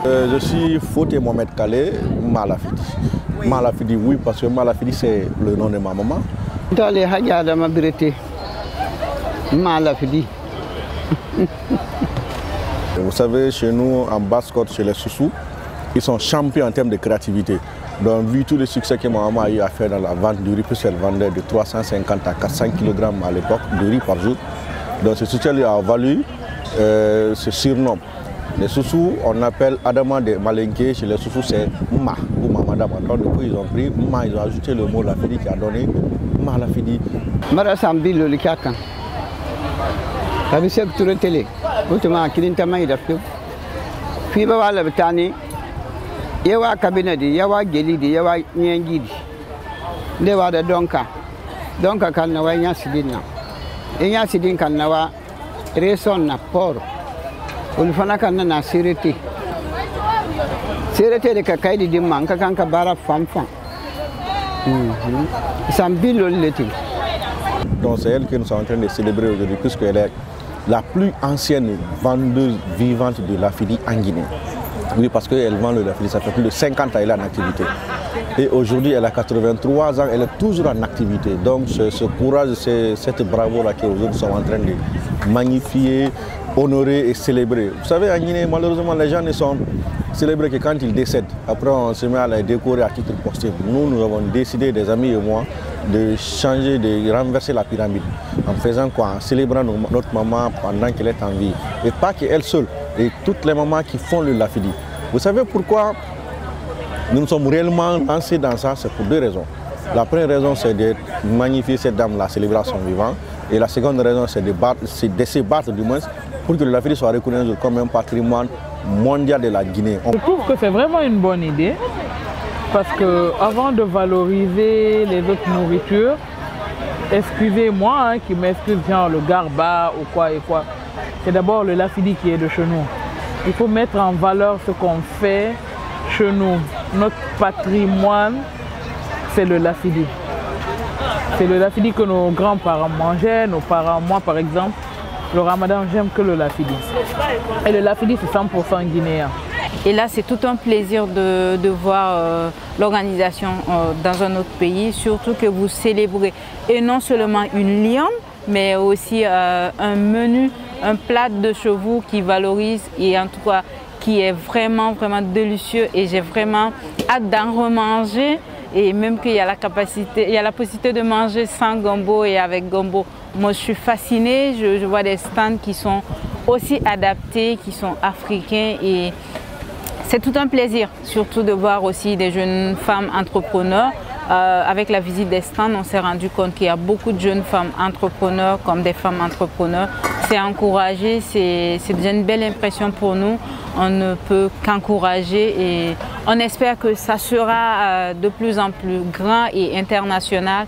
Je suis Fauté Mohamed Kale Malafidi. Malafidi, oui, parce que Malafidi, c'est le nom de ma maman. Dans les Hadja de ma Brité, Malafidi. Vous savez, chez nous, en Basse-Côte, chez les Soussous, ils sont champions en termes de créativité. Donc, vu tout le succès que ma maman a eu à faire dans la vente du riz, puisqu'elle vendait de 350 à 400 kg à l'époque de riz par jour. Donc, ce soutien lui a valu ce surnom. Les Soussous, on appelle Adama de Malinké, chez les Soussous, c'est Ma ou Mamadama. Donc, du coup, ils ont pris Ma, ils ont ajouté le mot Lafidi qui a donné Ma Lafidi. Marasambi le Likakan. La visée sur la télé. Autrement, qui n'intama il a fait. Puis, va la betani. Yawa kabinadi, yawa gelidi, yawa nyangidi. Dewa da donka. Donka kan na wa nyasidina. Nyasidin kan na wa reson na poro. Ulfana kan na sirete. Sirete de kakai di manka kan ka bara famfam. Sambilo letil. Donc c'est elle que nous sommes en train de célébrer aujourd'hui puisqu'elle est la plus ancienne vendeuse vivante de Lafidi en Guinée. Oui, parce qu'elle vend le Lafidi, ça fait plus de 50 ans qu'elle est en activité. Et aujourd'hui, elle a 83 ans, elle est toujours en activité. Donc ce courage, cette bravoure-là qu'aujourd'hui nous sommes en train de magnifier, honorer et célébrer. Vous savez, en Guinée, malheureusement, les gens ne sont célébrés que quand ils décèdent. Après, on se met à les décorer à titre posthume. Nous avons décidé, des amis et moi, de changer, de renverser la pyramide. En faisant quoi? En célébrant notre maman pendant qu'elle est en vie. Et pas qu'elle seule, et toutes les mamans qui font le Lafidi. Vous savez pourquoi nous nous sommes réellement lancés dans ça? C'est pour deux raisons. La première raison, c'est de magnifier cette dame-là, célébrer son vivant. Et la seconde raison, c'est de se battre du moins pour que le Lafidi soit reconnu comme un patrimoine mondial de la Guinée. Je trouve que c'est vraiment une bonne idée parce qu'avant de valoriser les autres nourritures, excusez-moi qui m'excuse genre le garba ou quoi et quoi, c'est d'abord le Lafidi qui est de chez nous. Il faut mettre en valeur ce qu'on fait chez nous. Notre patrimoine, c'est le Lafidi. C'est le Lafidi que nos grands-parents mangeaient, nos parents, moi par exemple. Le ramadan, j'aime que le Lafidi. Et le Lafidi, c'est 100% guinéen. Et là, c'est tout un plaisir de voir l'organisation dans un autre pays, surtout que vous célébrez, et non seulement une liane, mais aussi un menu, un plat de chevaux qui valorise et en tout cas qui est vraiment, vraiment délicieux. Et j'ai vraiment hâte d'en remanger. Et même qu'il y a la capacité, il y a la possibilité de manger sans gombo et avec gombo. Moi, je suis fascinée. Je vois des stands qui sont aussi adaptés, qui sont africains. Et c'est tout un plaisir, surtout de voir aussi des jeunes femmes entrepreneurs. Avec la visite des stands, on s'est rendu compte qu'il y a beaucoup de jeunes femmes entrepreneurs comme des femmes entrepreneurs. C'est encouragé, c'est déjà une belle impression pour nous. On ne peut qu'encourager et on espère que ça sera de plus en plus grand et international.